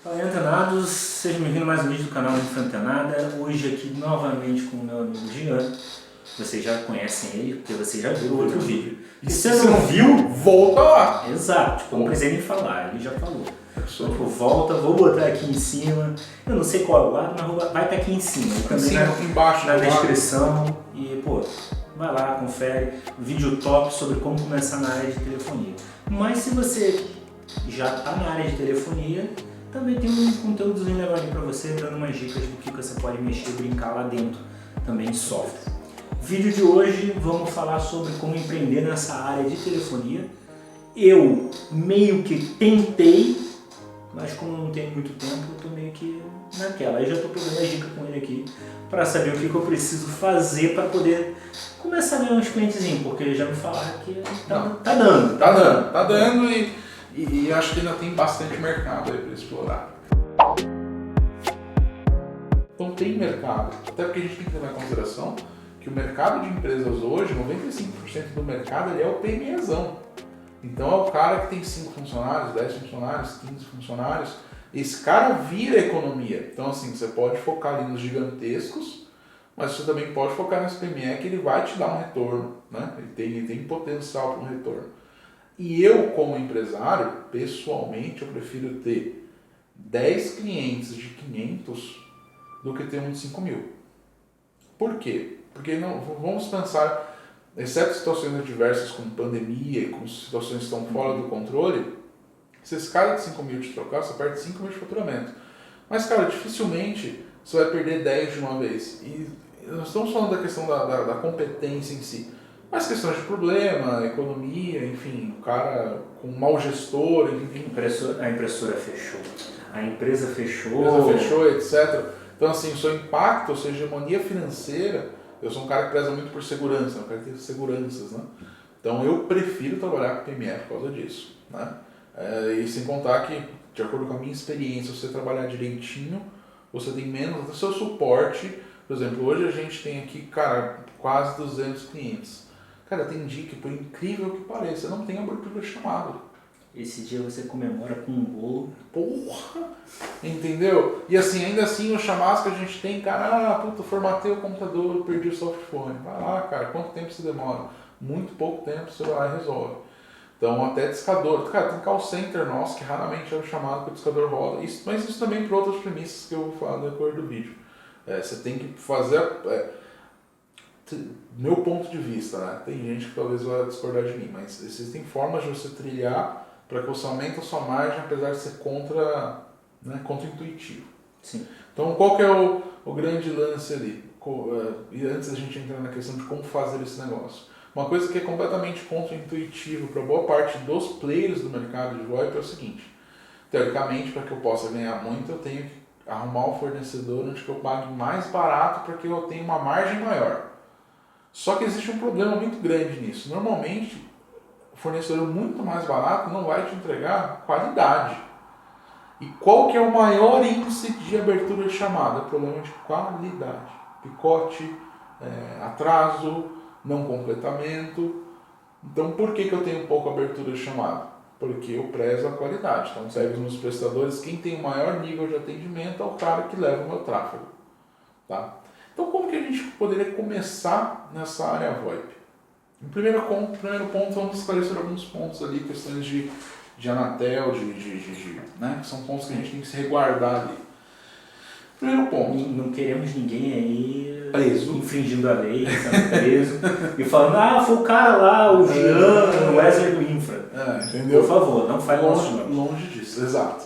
Fala aí, antenados, sejam bem-vindos a mais um vídeo do canal Antenada. Hoje aqui novamente com o meu amigo Jean. Vocês já conhecem ele, porque você já viu o outro vídeo. E se você não viu, volta lá. Exato, tipo, não precisei nem falar, ele já falou. Então, volta, vou botar aqui em cima. Eu não sei qual é o lado, mas vai estar aqui em cima. Também aqui embaixo na descrição. E, pô, vai lá, confere. Vídeo top sobre como começar na área de telefonia. Mas se você já está na área de telefonia, também tem um conteúdo legal para você, dando umas dicas do que você pode mexer, brincar lá dentro também de software. Vídeo de hoje, vamos falar sobre como empreender nessa área de telefonia. Eu meio que tentei, mas como não tenho muito tempo, eu tô meio que naquela. Aí já tô pegando a dica com ele aqui para saber o que eu preciso fazer para poder começar a ganhar uns clientezinhos, porque ele já me falaram que tá dando. Tá dando e acho que ainda tem bastante mercado aí para explorar. Então tem mercado, até porque a gente tem que levar em consideração que o mercado de empresas hoje, 95% do mercado ele é o PMEzão. Então é o cara que tem 5 funcionários, 10 funcionários, 15 funcionários. Esse cara vira economia. Então assim, você pode focar ali nos gigantescos, mas você também pode focar nesse PME que ele vai te dar um retorno, né? Ele tem potencial para um retorno. E eu, como empresário, pessoalmente, eu prefiro ter 10 clientes de 500 do que ter um de 5 mil. Por quê? Porque não, vamos pensar, exceto situações adversas como pandemia e como situações que estão fora do controle, se esse cara de 5 mil te trocar, você perde 5 mil de faturamento. Mas, cara, dificilmente você vai perder 10 de uma vez. E nós estamos falando da questão da competência em si. Mas questões de problema, economia, enfim, o cara com um mau gestor, enfim. A impressora fechou, a empresa fechou, etc. Então, assim, o seu impacto, a sua hegemonia financeira, eu sou um cara que preza muito por segurança, um cara que tem seguranças, né? Então, eu prefiro trabalhar com PME por causa disso, né? E sem contar que, de acordo com a minha experiência, se você trabalhar direitinho, você tem menos do seu suporte. Por exemplo, hoje a gente tem aqui, cara, quase 200 clientes. Cara, tem dia que, por incrível que pareça, não tem abertura de chamado. Esse dia você comemora com um bolo. Porra! Entendeu? E assim, ainda assim, os chamados que a gente tem, cara, puta, formatei o computador, perdi o softphone. Vai lá, cara, quanto tempo você demora? Muito pouco tempo, você vai lá e resolve. Então, até discador. Cara, tem call center nosso que raramente é o chamado que o discador roda. Mas isso também por outras premissas que eu vou falar no decorrer do vídeo. Você tem que fazer... meu ponto de vista, né? Tem gente que talvez vai discordar de mim, mas existem formas de você trilhar para que você aumente a sua margem, apesar de ser contra-intuitivo. Sim. Então, qual que é o grande lance ali? E antes da gente entrar na questão de como fazer esse negócio. Uma coisa que é completamente contra-intuitivo para boa parte dos players do mercado de VoIP é o seguinte. Teoricamente, para que eu possa ganhar muito, eu tenho que arrumar um fornecedor onde que eu pague mais barato para que eu tenha uma margem maior. Só que existe um problema muito grande nisso. Normalmente, o fornecedor muito mais barato não vai te entregar qualidade. E qual que é o maior índice de abertura de chamada? Problema de qualidade. Picote, atraso, não completamento. Então, por que eu tenho pouca abertura de chamada? Porque eu prezo a qualidade. Então, segue os meus prestadores. Quem tem o maior nível de atendimento é o cara que leva o meu tráfego. Tá? Então, como que a gente poderia começar nessa área VoIP? No primeiro ponto, vamos esclarecer alguns pontos ali, questões de Anatel, né? Que são pontos que a gente tem que se reguardar ali. Primeiro ponto. Não queremos ninguém aí preso, infringindo a lei, sendo preso, e falando, foi o cara lá, o Jean, o Wesley do Infra. Entendeu? Por favor, não fale longe disso, exato.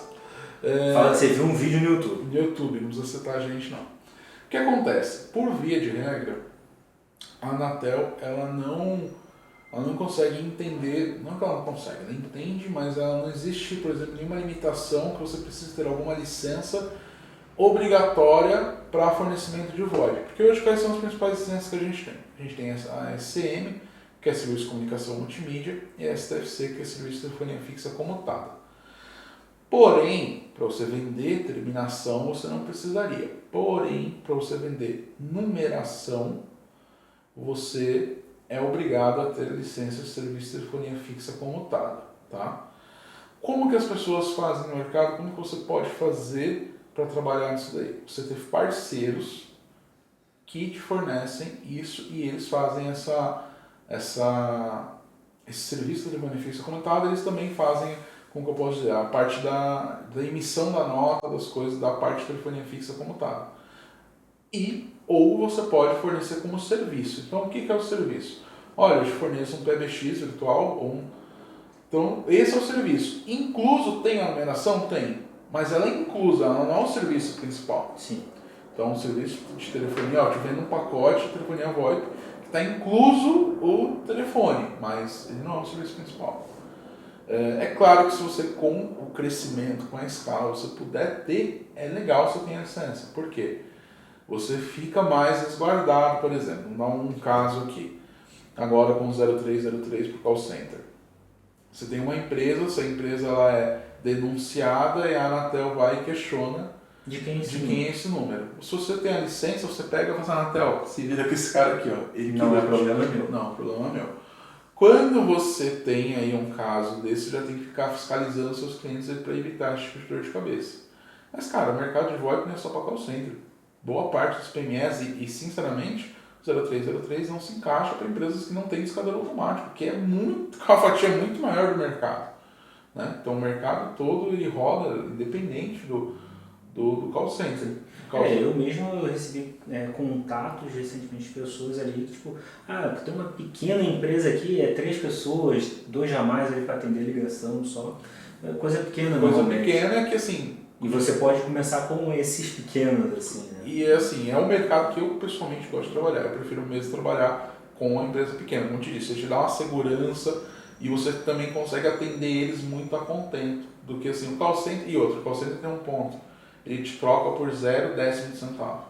Fala que você viu um vídeo no YouTube. No YouTube, não precisa citar a gente não. O que acontece? Por via de regra, a Anatel ela não consegue entender, não que ela não consegue, ela entende, mas ela não existe, por exemplo, nenhuma limitação que você precisa ter alguma licença obrigatória para fornecimento de VoIP. Porque hoje quais são as principais licenças que a gente tem? A gente tem a SCM, que é Serviço de Comunicação Multimídia, e a STFC, que é Serviço de Telefonia Fixa Comutada. Porém, para você vender terminação, você não precisaria. Porém, para você vender numeração, você é obrigado a ter licença de serviço de telefonia fixa comutada. Tá? Como que as pessoas fazem no mercado? Como que você pode fazer para trabalhar nisso daí? Você ter parceiros que te fornecem isso e eles fazem esse serviço de benefício comentado, eles também fazem, como que eu posso dizer, a parte da emissão da nota, das coisas, da parte de telefonia fixa como tal. Ou você pode fornecer como serviço. Então, o que é o serviço? Olha, eu te forneço um PBX virtual, então esse é o serviço. Incluso tem a numeração? Tem. Mas ela é inclusa, ela não é o serviço principal. Sim. Então, o serviço de telefonia, eu te vendo um pacote de telefonia VoIP, que está incluso o telefone, mas ele não é o serviço principal. É claro que se você, com o crescimento, com a escala, você puder ter, é legal você ter a licença. Por quê? Você fica mais resguardado, por exemplo. Vamos dar um caso aqui, agora com o 0303 para o call center. Você tem uma empresa, essa empresa ela é denunciada e a Anatel vai e questiona de quem é esse número. Se você tem a licença, você pega e fala, Anatel, se vira com esse cara aqui, ó. Ele não é problema meu. Não, problema meu. Quando você tem aí um caso desse, você já tem que ficar fiscalizando seus clientes para evitar esse tipo de dor de cabeça. Mas, cara, o mercado de VoIP não é só para call center. Boa parte dos PMEs e sinceramente, o 0303 não se encaixa para empresas que não têm discador automático, que é a fatia é muito maior do mercado. Né? Então, o mercado todo ele roda independente do call center. Eu mesmo recebi contatos recentemente de pessoas ali que, tipo, tem uma pequena empresa aqui, 3 pessoas, 2 a mais ali para atender a ligação só. Coisa pequena, normalmente. Coisa pequena é que, assim... E você pode começar com esses pequenos, assim, né? E, assim, é um mercado que eu, pessoalmente, gosto de trabalhar. Eu prefiro mesmo trabalhar com uma empresa pequena. Como eu te disse, você te dá uma segurança e você também consegue atender eles muito a contento. Do que, assim, o call center... E outro, o call center tem um ponto. Ele te troca por 0 décimo de centavo.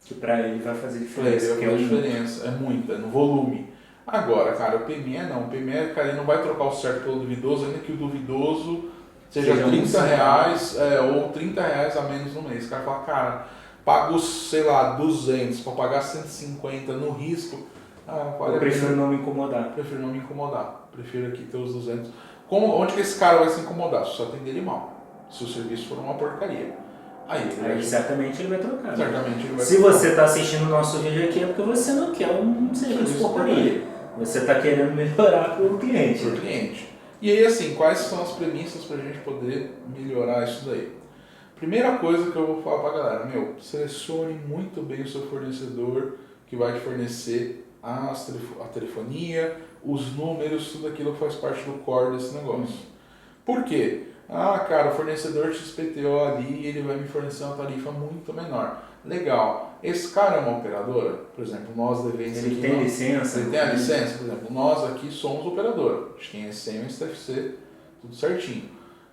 Que pra ele vai fazer diferença. Ele vai fazer diferença, é muito, é no volume. Agora, cara, o PME não. O PME, cara, ele não vai trocar o certo pelo duvidoso, ainda que o duvidoso seja R$30 ou R$30 a menos no mês. O cara fala, cara, pago, sei lá, 200 para pagar 150 no risco. Eu prefiro não me incomodar. Prefiro não me incomodar. Prefiro aqui ter os 200. Onde que esse cara vai se incomodar? Se só atender ele mal. Se o serviço for uma porcaria. Aí certamente ele vai trocar. Certamente ele vai Se você está assistindo o nosso vídeo aqui é porque você não quer um serviço porcaria. Você está querendo melhorar para o cliente. Para o cliente. E aí, assim, quais são as premissas para a gente poder melhorar isso daí? Primeira coisa que eu vou falar para a galera, selecione muito bem o seu fornecedor que vai te fornecer a telefonia, os números, tudo aquilo que faz parte do core desse negócio. Por quê? Cara, o fornecedor XPTO ali, ele vai me fornecer uma tarifa muito menor. Legal. Esse cara é uma operadora? Por exemplo, nós devemos... Ele tem licença? Ele tem a licença? Por exemplo, nós aqui somos operadora. A gente tem ECM e STFC, tudo certinho.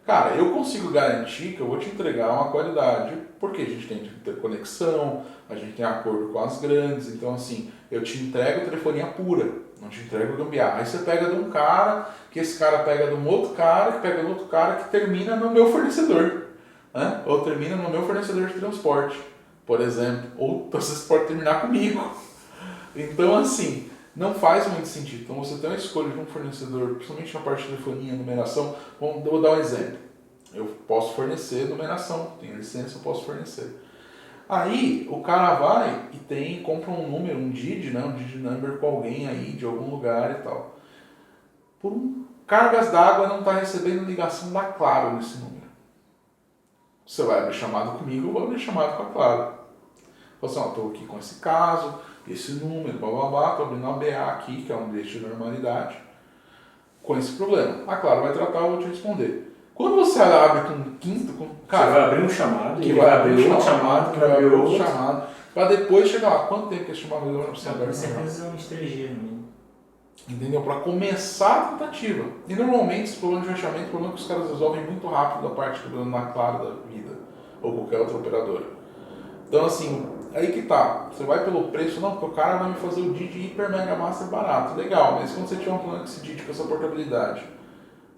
Cara, eu consigo garantir que eu vou te entregar uma qualidade, porque a gente tem interconexão, a gente tem acordo com as grandes, então assim, eu te entrego telefonia pura, não te entrego gambiarra. Aí você pega de um cara, que esse cara pega de um outro cara, que pega de outro cara, que termina no meu fornecedor, né? Ou termina no meu fornecedor de transporte, por exemplo, ou você pode terminar comigo. Então assim, não faz muito sentido. Então você tem uma escolha de um fornecedor, principalmente na parte de telefonia, numeração. Vou dar um exemplo. Eu posso fornecer numeração, tenho licença, eu posso fornecer. Aí o cara vai e compra um número, um DID, né, um DID number com alguém aí de algum lugar e tal. Por cargas d'água não está recebendo ligação da Claro nesse número. Você vai abrir chamado comigo, eu vou abrir chamado com a Claro. Fala assim, estou aqui com esse caso, esse número, blá, estou abrindo uma BA aqui, que é um deixo de normalidade, com esse problema. A Claro vai tratar, eu vou te responder. Quando você abre com um quinto, cara, você vai abrir um chamado, que vai abrir outro chamado, que vai abrir outro chamado, para depois chegar lá. Quanto tempo que esse chamado demora para você abrir? Com certeza é um 3G, né? Entendeu? Para começar a tentativa. E normalmente esse problema de fechamento é um problema que os caras resolvem muito rápido da parte do problema na Claro da vida, ou qualquer outra operadora. Então assim, aí que tá. Você vai pelo preço, não, porque o cara vai me fazer o DID Hyper Mega Master barato. Legal, mas quando você tiver um plano com esse DID, com essa portabilidade,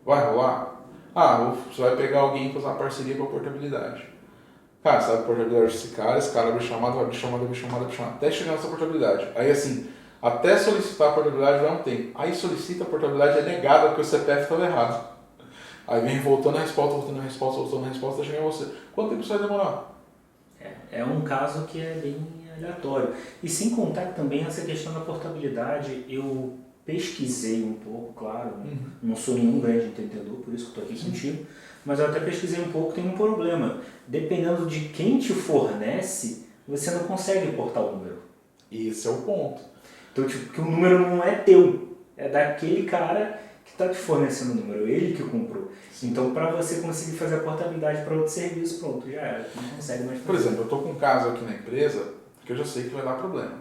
vai rolar? Você vai pegar alguém e fazer uma parceria com a portabilidade. Cara, sabe a portabilidade desse cara? Esse cara abre chamada, vai abrir chamada, até chegar nessa portabilidade. Aí assim, até solicitar a portabilidade vai um tempo. Aí solicita a portabilidade, é negada porque o CPF estava errado. Aí vem voltando a resposta, voltando a resposta, voltando a resposta, chega em você. Quanto tempo isso vai demorar? É um caso que é bem aleatório. E sem contar também essa questão da portabilidade, eu pesquisei um pouco, claro, não sou nenhum grande entendedor, por isso que estou aqui contigo, mas eu até pesquisei um pouco, tem um problema. Dependendo de quem te fornece, você não consegue portar o número. Esse é o ponto. Então, tipo, que o número não é teu, é daquele cara que está te fornecendo o número, ele que comprou. Então, para você conseguir fazer a portabilidade para outro serviço, pronto, já era, não consegue mais fazer. Por exemplo, eu estou com um caso aqui na empresa que eu já sei que vai dar problema.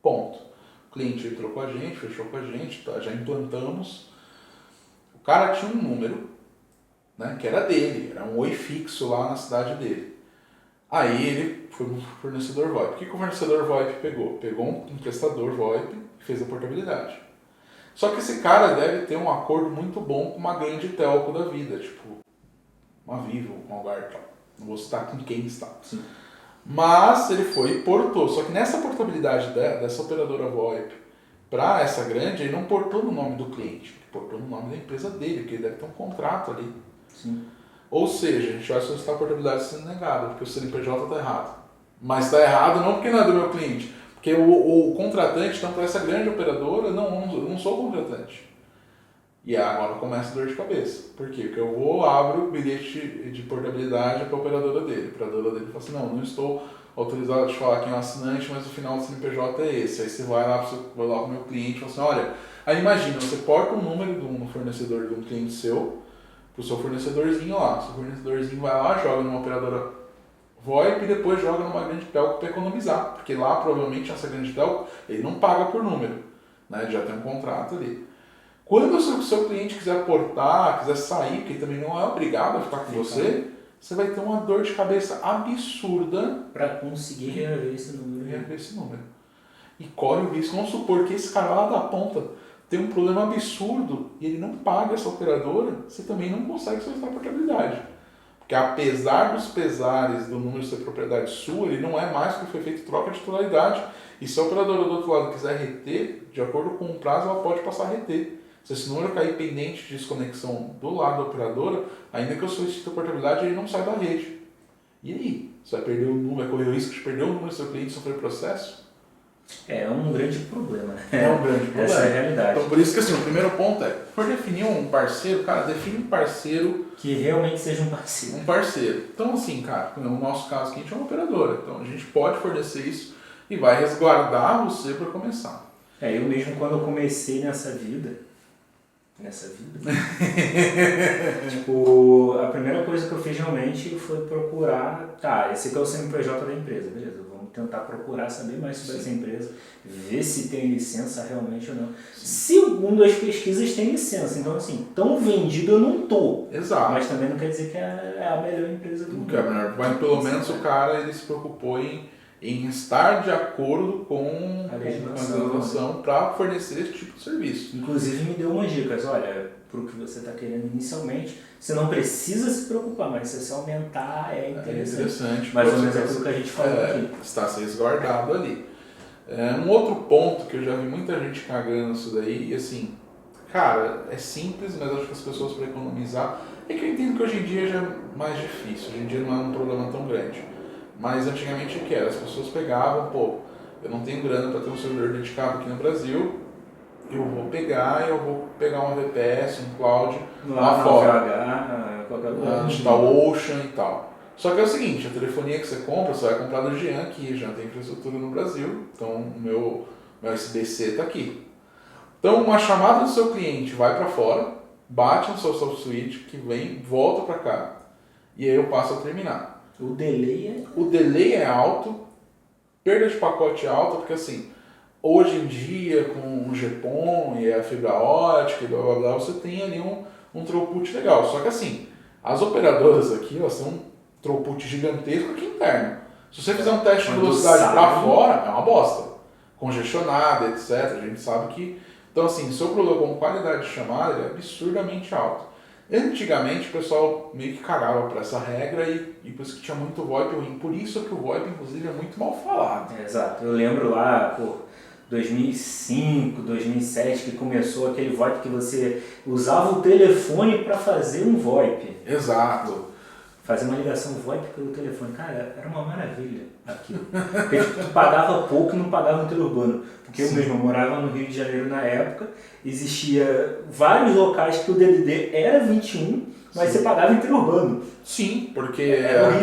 Ponto. O cliente entrou com a gente, fechou com a gente, tá, já implantamos. O cara tinha um número, né, que era dele, era um oi fixo lá na cidade dele. Aí ele foi no fornecedor VoIP. O que o fornecedor VoIP pegou? Pegou um prestador VoIP e fez a portabilidade. Só que esse cara deve ter um acordo muito bom com uma grande telco da vida, tipo uma Vivo, uma Algar e tal. Não vou citar com quem está. Sim. Mas ele foi e portou. Só que nessa portabilidade dessa operadora VoIP para essa grande, ele não portou no nome do cliente, ele portou no nome da empresa dele, porque ele deve ter um contrato ali. Sim. Ou seja, a gente vai solicitar a portabilidade sendo negada, porque o CNPJ está errado. Mas está errado não porque não é do meu cliente, porque o contratante, então para essa grande operadora, eu não sou o contratante. E agora começa a dor de cabeça. Por quê? Porque eu vou, abro o bilhete de portabilidade para a operadora dele. A operadora dele fala assim, não estou autorizado a te falar quem é o assinante, mas o final do CNPJ é esse. Aí você vai lá para o meu cliente e fala assim, olha, aí imagina, você porta o número de um fornecedor de um cliente seu, para o seu fornecedorzinho lá. O seu fornecedorzinho vai lá, joga numa operadora VoIP e depois joga numa grande telco para economizar. Porque lá, provavelmente, essa grande telco, ele não paga por número. Né? Ele já tem um contrato ali. Quando o seu cliente quiser portar, quiser sair, porque ele também não é obrigado a ficar com você, você vai ter uma dor de cabeça absurda para conseguir reaver esse número. E corre o risco. Vamos supor que esse cara lá da ponta tem um problema absurdo e ele não paga essa operadora, você também não consegue solicitar a portabilidade. Porque apesar dos pesares do número ser propriedade sua, ele não é mais porque foi feito troca de titularidade. E se a operadora do outro lado quiser reter, de acordo com o prazo, ela pode passar a reter. Se esse número cair pendente de desconexão do lado da operadora, ainda que eu solicite a portabilidade, ele não sai da rede. E aí? Você vai perder o número, vai correr o risco de perder o número do seu cliente e sofrer processo? É um grande problema. É um grande problema. Essa é a realidade. Então, por isso que assim, o primeiro ponto é, por definir um parceiro, cara, define um parceiro... Que realmente seja um parceiro. Um parceiro. Então, assim, cara, no nosso caso aqui, a gente é uma operadora. Então, a gente pode fornecer isso e vai resguardar você para começar. Eu mesmo, quando eu comecei nessa vida, tipo, a primeira coisa que eu fiz realmente foi procurar, esse aqui é o CNPJ da empresa, beleza, vamos tentar procurar saber mais sobre essa empresa, ver se tem licença realmente ou não. Segundo as pesquisas tem licença, então assim, tão vendido eu não tô. Exato. Mas também não quer dizer que é a melhor empresa do mundo. Mas pelo menos o cara ele se preocupou em estar de acordo com a legislação para fornecer esse tipo de serviço. Inclusive me deu umas dicas, olha, para o que você está querendo inicialmente, você não precisa se preocupar, mas se você aumentar é interessante. Mais ou menos aquilo que a gente falou aqui. Está resguardado ali. Um outro ponto que eu já vi muita gente cagando isso daí, e assim, cara, é simples, mas acho que as pessoas para economizar, é que eu entendo que hoje em dia já é mais difícil, hoje em dia não é um problema tão grande. Mas antigamente o que era? As pessoas pegavam, eu não tenho grana para ter um servidor dedicado aqui no Brasil, eu vou pegar uma VPS, um cloud lá fora. Digital Ocean e tal. Só que é o seguinte, a telefonia que você compra, você vai comprar do Jean aqui, já tem infraestrutura no Brasil, então o meu SBC está aqui. Então uma chamada do seu cliente vai para fora, bate no seu soft switch, que vem, volta para cá, e aí eu passo a terminar. O delay é alto, perda de pacote alta, porque assim, hoje em dia com o GPON e a fibra ótica e blá blá blá, você tem ali um throughput legal. Só que assim, as operadoras aqui, elas têm um throughput gigantesco aqui interno. Se você fizer um teste de velocidade para fora, é uma bosta. Congestionada, etc. A gente sabe que... Então assim, seu problema com qualidade de chamada ele é absurdamente alto. Antigamente o pessoal meio que cagava para essa regra e por isso que tinha muito VoIP ruim. Por isso que o VoIP, inclusive, é muito mal falado. Exato. Eu lembro lá, 2005, 2007, que começou aquele VoIP que você usava o telefone para fazer um VoIP. Exato. Fazer uma ligação VoIP pelo telefone. Cara, era uma maravilha aquilo. Porque tu pagava pouco e não pagava no interurbano. Porque eu mesmo morava no Rio de Janeiro na época, existia vários locais que o DDD era 21, mas você pagava interurbano. Sim, porque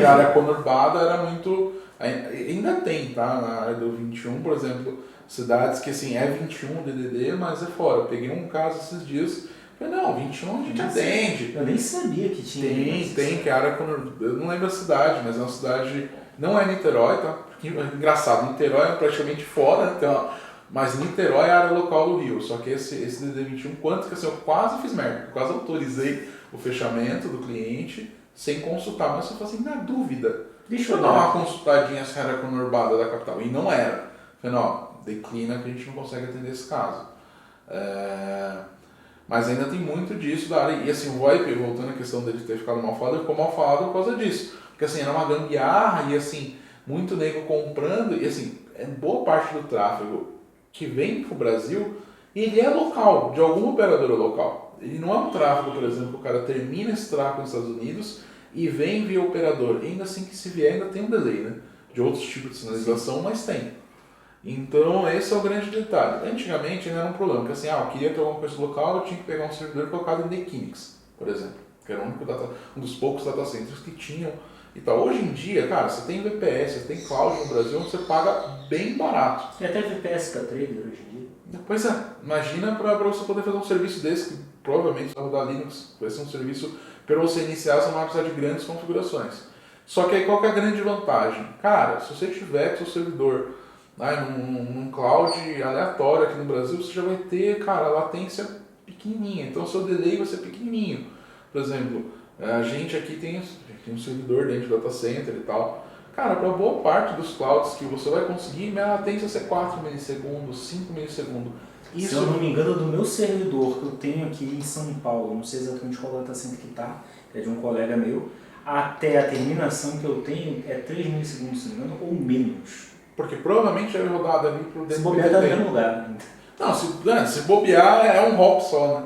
a área conurbada era muito... Ainda tem, tá? Na área do 21, por exemplo, cidades que assim, é 21 DDD, mas é fora. Eu peguei um caso esses dias, falei, não, 21 a gente atende. Eu nem sabia que tinha. Tem, que a área conurbada... Eu não lembro a cidade, mas é uma cidade... Não é Niterói, tá? Porque, engraçado, Niterói é praticamente fora, então... Mas Niterói é a área local do Rio, só que esse DD21, quanto que assim, eu quase fiz merda, eu quase autorizei o fechamento do cliente sem consultar, mas eu falei assim, na dúvida, deixa eu dar uma consultadinha se era conurbada da capital, e não era. Falei, não, declina que a gente não consegue atender esse caso. Mas ainda tem muito disso da área, e assim, o VoIP, voltando à questão dele ter ficado mal falado, ele ficou mal falado por causa disso, porque assim, era uma gambiarra e assim, muito nego comprando, e assim, boa parte do tráfego que vem para o Brasil, ele é local, de alguma operadora local. Ele não é um tráfego, por exemplo, que o cara termina esse tráfego nos Estados Unidos e vem via operador. Ainda assim que se vier, ainda tem um delay, né? De outros tipos de sinalização, mas tem. Então, esse é o grande detalhe. Antigamente ainda era um problema, porque assim, eu queria ter alguma coisa local, eu tinha que pegar um servidor colocado em Nequinix, por exemplo, que era um dos poucos data centers que tinham e tal. Hoje em dia, cara, você tem VPS, você tem cloud no Brasil, onde você paga bem barato. E até VPS K-Trader hoje em dia. Pois é, imagina para você poder fazer um serviço desse, que provavelmente vai rodar Linux, vai ser um serviço para você iniciar, você não vai precisar de grandes configurações. Só que aí qual que é a grande vantagem? Cara, se você tiver com seu servidor num cloud aleatório aqui no Brasil, você já vai ter, cara, latência pequenininha, então o seu delay vai ser pequenininho. Por exemplo, a gente aqui tem um servidor dentro do data center e tal. Cara, para boa parte dos clouds que você vai conseguir, minha latência vai ser 4 milissegundos, 5 milissegundos. Se eu não me engano, do meu servidor que eu tenho aqui em São Paulo, não sei exatamente qual data center que está, é de um colega meu, até a terminação que eu tenho é 3 milissegundos, se não me engano, ou menos. Porque provavelmente é rodado ali por dentro do bobear tá no mesmo lugar. Não, se bobear é um hop só, né?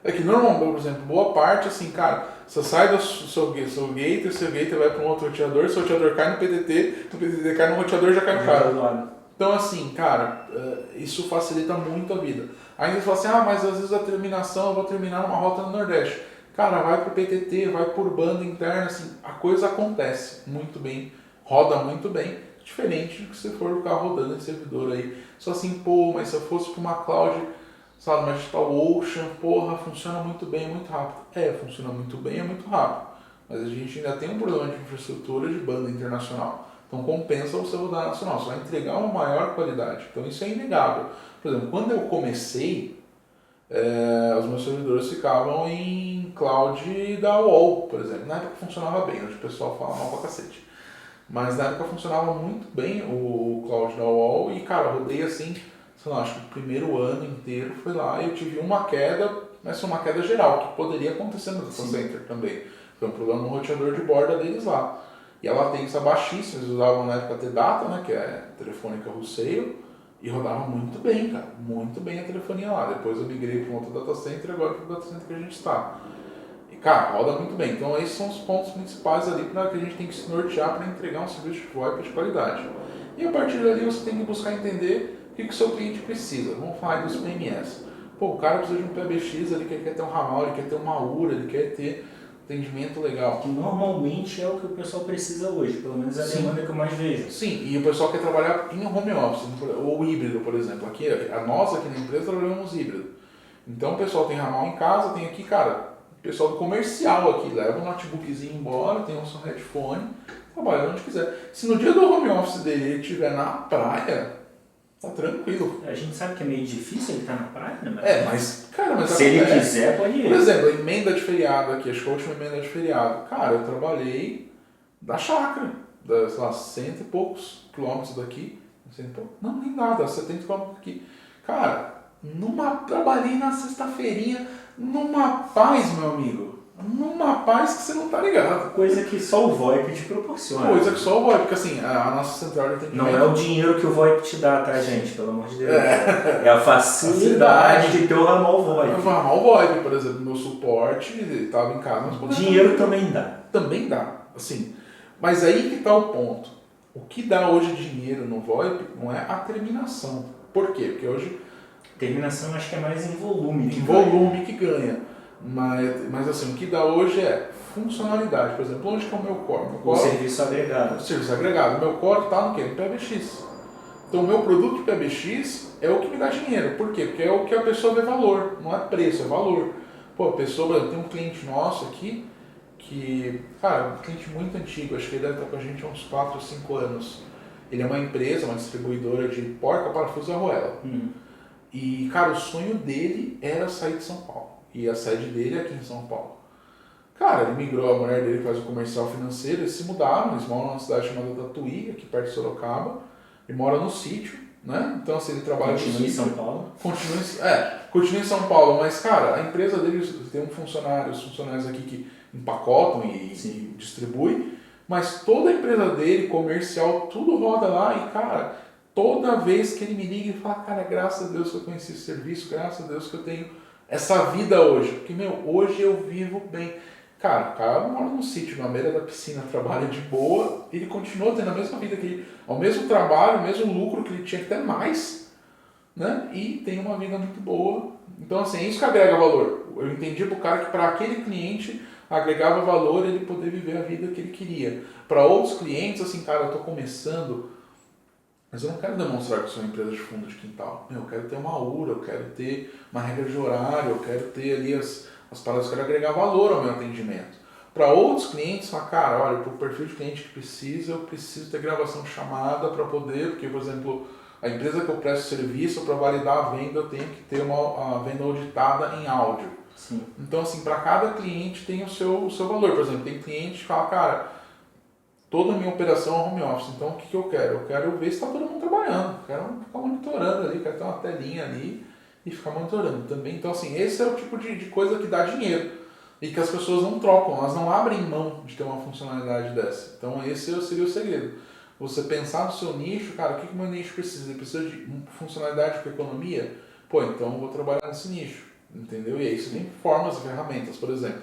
É que normalmente, por exemplo, boa parte, assim, cara, você sai do seu gateway, seu gateway vai para um outro roteador, seu roteador cai no PTT cai no roteador e já cai no cara. Então, assim, cara, isso facilita muito a vida. Ainda você fala assim, mas às vezes a terminação, eu vou terminar numa rota no Nordeste. Cara, vai pro PTT, vai por banda interna, assim, a coisa acontece muito bem, roda muito bem, diferente do que se for ficar rodando esse servidor aí. Só assim, mas se eu fosse para uma cloud... Sabe, mas tipo o Ocean, funciona muito bem, muito rápido. Funciona muito bem, é muito rápido. Mas a gente ainda tem um problema de infraestrutura de banda internacional. Então compensa você rodar nacional, você vai entregar uma maior qualidade. Então isso é inegável. Por exemplo, quando eu comecei, os meus servidores ficavam em cloud da UOL, por exemplo. Na época funcionava bem, hoje o pessoal fala mal pra cacete. Mas na época funcionava muito bem o cloud da UOL e, cara, eu rodei assim... sei lá, acho que o primeiro ano inteiro foi lá e eu tive uma queda, mas foi uma queda geral, que poderia acontecer no data center também. Foi um problema no roteador de borda deles lá. E a latência baixíssima, eles usavam na época T-Data, né, que é Telefônica Russeio, e rodava muito bem, cara, muito bem a telefonia lá. Depois eu migrei para um outro data center e agora para o data center que a gente está. E, cara, roda muito bem. Então esses são os pontos principais ali para que a gente tem que se nortear para entregar um serviço de VoIP de qualidade. E a partir dali você tem que buscar entender o que o seu cliente precisa. Vamos falar dos PMS. O cara precisa de um PBX, ele quer ter um ramal, ele quer ter uma URA, ele quer ter atendimento legal. Que normalmente é o que o pessoal precisa hoje, pelo menos é a demanda que eu mais vejo. Sim, e o pessoal quer trabalhar em home office, ou híbrido, por exemplo. Nós aqui na empresa trabalhamos híbrido. Então o pessoal tem ramal em casa, tem aqui, cara, o pessoal do comercial aqui leva um notebookzinho embora, tem um seu headphone, trabalha onde quiser. Se no dia do home office dele ele estiver na praia, tá tranquilo. A gente sabe que é meio difícil ele estar na praia, né? Mas se ele quiser, pode ir. Por exemplo, emenda de feriado aqui, acho que a última emenda de feriado. Cara, eu trabalhei da chácara, sei lá, 100 e poucos quilômetros daqui. Não, nem nada, 70 quilômetros daqui. Cara, trabalhei na sexta-feirinha, numa paz, meu amigo. numa paz que você não tá ligado. Coisa que só o VoIP te proporciona. Coisa que só o VoIP, porque assim, a nossa central de atendimento... Não é o dinheiro que o VoIP te dá, tá, gente? Pelo amor de Deus. É a facilidade de ter o ramal VoIP. O ramal VoIP, por exemplo, meu suporte estava em casa, mas dinheiro também dá. Também dá, assim. Mas aí que tá o ponto. O que dá hoje dinheiro no VoIP não é a terminação. Por quê? Porque hoje... Terminação acho que é mais em volume. Em volume que ganha. Mas assim, o que dá hoje é funcionalidade. Por exemplo, onde que é o meu core? O serviço agregado. O serviço agregado. O meu core está no quê? No PBX. Então o meu produto de PBX é o que me dá dinheiro. Por quê? Porque é o que a pessoa vê valor. Não é preço, é valor. Pô, a pessoa, tem um cliente nosso aqui que, cara, um cliente muito antigo, acho que ele deve estar com a gente há uns 4 ou 5 anos. Ele é uma empresa, uma distribuidora de porca, parafuso e arruela. E, cara, o sonho dele era sair de São Paulo. E a sede dele é aqui em São Paulo. Cara, ele migrou, a mulher dele faz o comercial financeiro, eles se mudaram, eles moram numa cidade chamada Tatuí, aqui perto de Sorocaba. Ele mora no sítio, né? Então, assim, ele trabalha no sítio. Continua em São Paulo? Continua em São Paulo, mas, cara, a empresa dele tem os funcionários aqui que empacotam e distribuem, mas toda a empresa dele, comercial, tudo roda lá e, cara, toda vez que ele me liga e fala, cara, graças a Deus que eu conheci esse serviço, graças a Deus que eu tenho essa vida hoje, porque, hoje eu vivo bem. Cara, o cara mora num sítio, na beira da piscina, trabalha de boa, ele continua tendo a mesma vida que ele, ao mesmo trabalho, o mesmo lucro que ele tinha, até mais, né? E tem uma vida muito boa. Então, assim, é isso que agrega valor. Eu entendi pro cara que para aquele cliente agregava valor ele poder viver a vida que ele queria. Para outros clientes, assim, cara, eu tô começando, mas eu não quero demonstrar que sou uma empresa de fundo de quintal. Eu quero ter uma URA, eu quero ter uma regra de horário, eu quero ter ali as paradas, eu quero agregar valor ao meu atendimento. Para outros clientes, falar, cara, olha, para o perfil de cliente que precisa, eu preciso ter gravação de chamada para poder, porque, por exemplo, a empresa que eu presto serviço, para validar a venda, eu tenho que ter a venda auditada em áudio. Sim. Então, assim, para cada cliente tem o seu valor. Por exemplo, tem cliente que fala, cara, toda a minha operação é home office, então o que eu quero? Eu quero ver se está todo mundo trabalhando, eu quero ficar monitorando ali, quero ter uma telinha ali e ficar monitorando também. Então, assim, esse é o tipo de coisa que dá dinheiro e que as pessoas não trocam, elas não abrem mão de ter uma funcionalidade dessa. Então, esse seria o segredo. Você pensar no seu nicho, cara, o que o meu nicho precisa? Ele precisa de funcionalidade com economia? Pô, então eu vou trabalhar nesse nicho, entendeu? E aí você tem formas e ferramentas, por exemplo.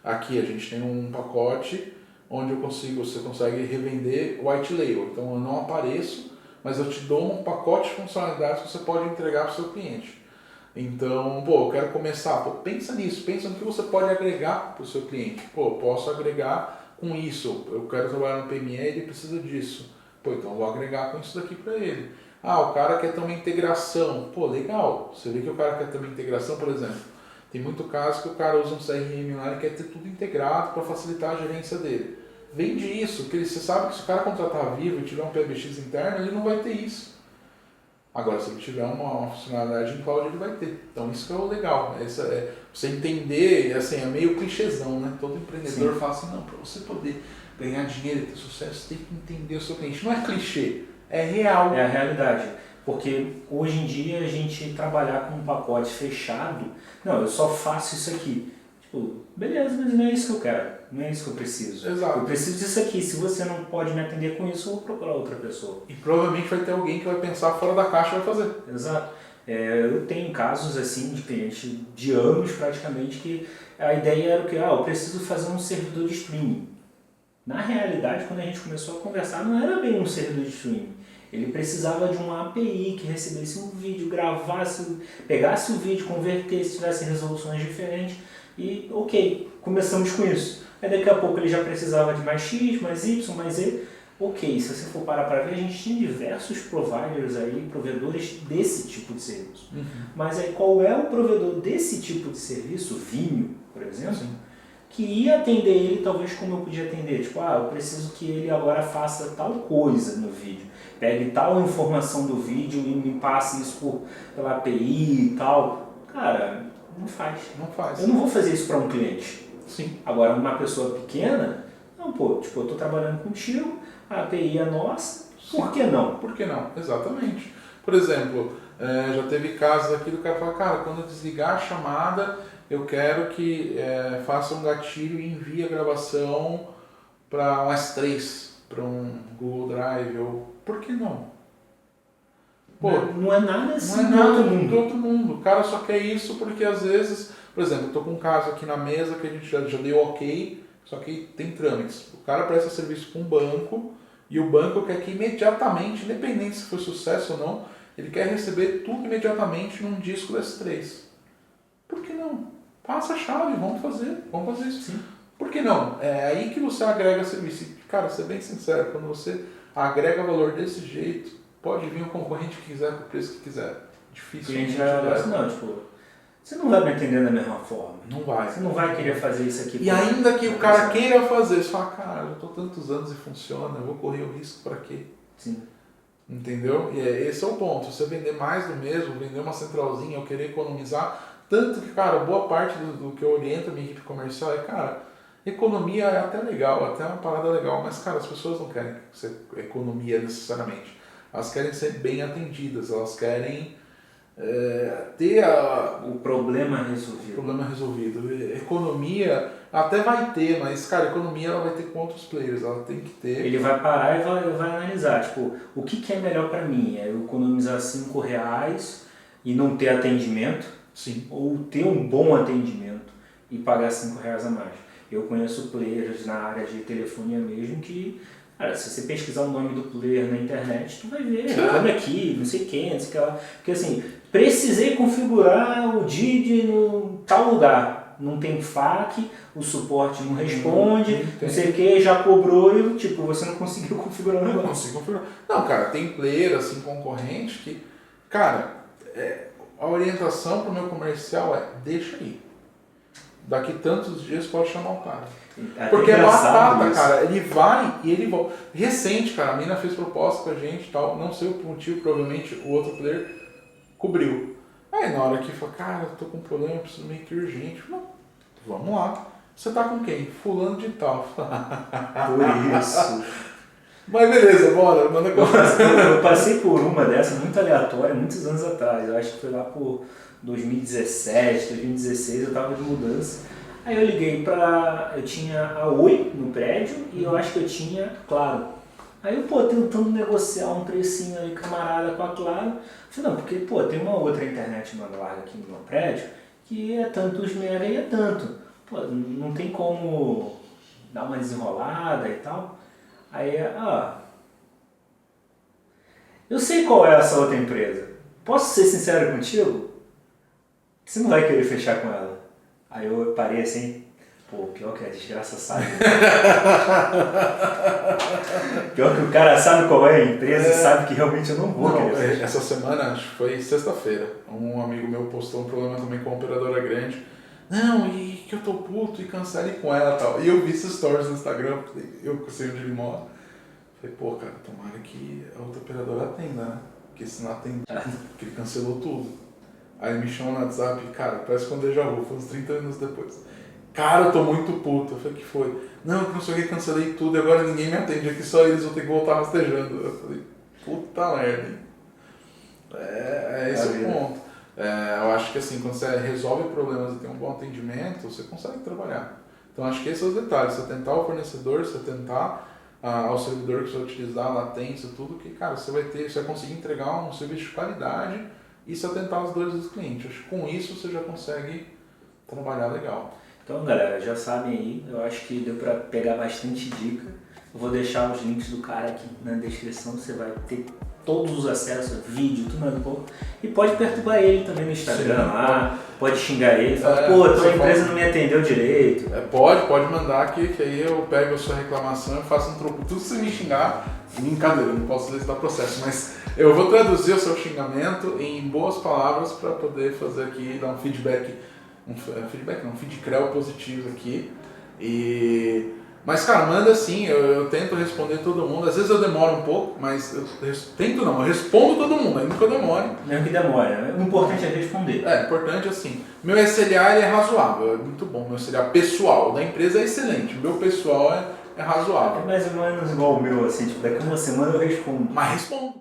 Aqui a gente tem um pacote onde você consegue revender white label. Então eu não apareço, mas eu te dou um pacote de funcionalidades que você pode entregar para o seu cliente. Então, eu quero começar. Pensa nisso, pensa no que você pode agregar para o seu cliente. Eu posso agregar com isso. Eu quero trabalhar no PME, ele precisa disso. Então eu vou agregar com isso daqui para ele. O cara quer ter uma integração. Legal. Você vê que o cara quer ter uma integração, por exemplo. Tem muito caso que o cara usa um CRM lá e quer ter tudo integrado para facilitar a gerência dele. Vende isso, porque você sabe que se o cara contratar a Vivo e tiver um PBX interno, ele não vai ter isso. Agora, se ele tiver uma funcionalidade em cloud, ele vai ter. Então, isso que é o legal. Você entender, assim, é meio clichêzão, né? Todo empreendedor fala assim, não, para você poder ganhar dinheiro e ter sucesso, você tem que entender o seu cliente. Não é clichê, é real. É a realidade. Porque hoje em dia a gente trabalhar com um pacote fechado, não, eu só faço isso aqui. Beleza, mas não é isso que eu quero, não é isso que eu preciso. Exato. Eu preciso disso aqui, se você não pode me atender com isso, eu vou procurar outra pessoa. E provavelmente vai ter alguém que vai pensar fora da caixa e vai fazer. Exato. Eu tenho casos assim de clientes de anos praticamente que a ideia era o que? Eu preciso fazer um servidor de streaming. Na realidade, quando a gente começou a conversar, não era bem um servidor de streaming. Ele precisava de uma API que recebesse um vídeo, gravasse, pegasse o vídeo, convertesse, tivesse resoluções diferentes e ok, começamos com isso. Aí daqui a pouco ele já precisava de mais X, mais Y, mais Z. Ok, se você for parar para ver, a gente tinha diversos providers aí, provedores desse tipo de serviço. Mas aí qual é o provedor desse tipo de serviço, Vimeo, por exemplo, que ia atender ele talvez como eu podia atender? Eu preciso que ele agora faça tal coisa no vídeo. Pegue tal informação do vídeo e me passe isso pela API e tal. Cara, não faz. Não faz. Eu não vou fazer isso para um cliente. Sim. Agora, uma pessoa pequena, não, eu estou trabalhando contigo, a API é nossa, por que não? Por que não? Exatamente. Por exemplo, já teve casos aqui do cara falar, cara, quando eu desligar a chamada, eu quero que faça um gatilho e envie a gravação para um S3, para um Google Drive, ou por que não? Pô, não é nada assim do outro mundo. O cara só quer isso porque às vezes, por exemplo, eu tô com um caso aqui na mesa que a gente já deu ok, só que tem trâmites. O cara presta serviço para um banco e o banco quer que imediatamente, independente se foi sucesso ou não, ele quer receber tudo imediatamente num disco S3. Por que não? Passa a chave, vamos fazer isso. Sim. Por que não? É aí que você agrega serviço. E, cara, ser bem sincero, quando você agrega valor desse jeito, pode vir um concorrente que quiser com o preço que quiser. Difícil. O cliente não, tipo, você não vai me entender da mesma forma. Não vai. Você não vai querer fazer isso aqui. E ainda que o cara queira fazer, você fala, cara, eu tô tantos anos e funciona, eu vou correr o risco para quê? Sim. Entendeu? E esse é o ponto. Você vender mais do mesmo, vender uma centralzinha, eu querer economizar. Tanto que, cara, boa parte do que eu oriento a minha equipe comercial é, cara, economia é até legal, até uma parada legal, mas, cara, as pessoas não querem economia necessariamente. Elas querem ser bem atendidas, elas querem ter o problema resolvido. Economia até vai ter, mas, cara, economia ela vai ter com outros players, ela tem que ter. Ele vai parar e vai analisar, tipo, o que é melhor para mim? É eu economizar R$5 e não ter atendimento? Sim. Ou ter um bom atendimento e pagar R$5 a mais? Eu conheço players na área de telefonia mesmo que, cara, se você pesquisar o nome do player na internet, tu vai ver, olha aqui, não sei quem, não sei o que lá. Porque assim, precisei configurar o DID no tal lugar. Não tem FAQ, o suporte não responde, não sei o que, já cobrou e tipo, você não conseguiu configurar o negócio. Não consigo configurar. Não, cara, tem player assim, concorrente que, cara, a orientação pro meu comercial é, deixa aí. Daqui tantos dias pode chamar o cara. Porque é batata, cara. Ele vai e ele volta. Recente, cara, a mina fez proposta com a gente e tal. Não sei o motivo, provavelmente o outro player cobriu. Aí na hora que falou, cara, eu tô com um problema, eu preciso meio que urgente. Falei, vamos lá. Você tá com quem? Fulano de tal. Por isso. Mas beleza, bora, manda coisa. Eu passei por uma dessa muito aleatória, muitos anos atrás. Eu acho que foi lá por 2017, 2016, eu tava de mudança. Aí eu liguei eu tinha a Oi no prédio e eu acho que eu tinha Claro. Aí eu, tentando negociar um precinho aí, camarada, com a Claro. Falei, não, porque, tem uma outra internet banda larga aqui no meu prédio que é tantos mega e é tanto. Não tem como dar uma desenrolada e tal. Aí, eu sei qual é essa outra empresa. Posso ser sincero contigo? Você não vai querer fechar com ela. Aí eu parei assim, pior que a desgraça sabe. Pior que o cara sabe qual é a empresa e sabe que realmente eu não vou querer fechar. Essa semana, acho que foi sexta-feira, um amigo meu postou um problema também com uma operadora grande. Não, e que eu tô puto e cancele com ela e tal. E eu vi esses stories no Instagram, eu sei onde ele mora. Falei, cara, tomara que a outra operadora atenda, né? Porque se não atende, porque ele cancelou tudo. Aí me chamou no WhatsApp, cara, parece que um déjà vu, foi uns 30 minutos depois. Cara, eu tô muito puto. Eu falei, que foi? Não sei o que, cancelei tudo e agora ninguém me atende aqui, só eles vão ter que voltar rastejando. Eu falei, puta merda, hein? Esse é o ponto. Eu acho que assim, quando você resolve problemas e tem um bom atendimento, você consegue trabalhar. Então acho que esses são os detalhes. Você tentar o fornecedor, você tentar ao servidor que você vai utilizar, a latência, tudo, que, cara, você vai conseguir entregar um serviço de qualidade e se atentar às dores dos clientes. Acho que com isso você já consegue trabalhar legal. Então, galera, já sabem aí, eu acho que deu para pegar bastante dica. Eu vou deixar os links do cara aqui na descrição, você vai ter todos os acessos, vídeo, tudo mais um pouco. E pode perturbar ele também no Instagram. Sim, lá, pode xingar ele, falar, tua empresa não me atendeu direito. Pode mandar aqui, que aí eu pego a sua reclamação e faço um troco. Tudo que você me xingar, brincadeira, não posso listar processo, mas eu vou traduzir o seu xingamento em boas palavras para poder fazer aqui, dar um feedback, um feedcrel positivo aqui. Mas, cara, manda sim, eu tento responder todo mundo. Às vezes eu demoro um pouco, mas eu respondo todo mundo, ainda que eu demore. Mesmo que demore, né? O importante é responder. Importante assim. Meu SLA ele é razoável, é muito bom. Meu SLA pessoal da empresa é excelente, o meu pessoal é razoável. É mais ou menos igual o meu, assim, tipo, daqui a uma semana eu respondo. Mas respondo.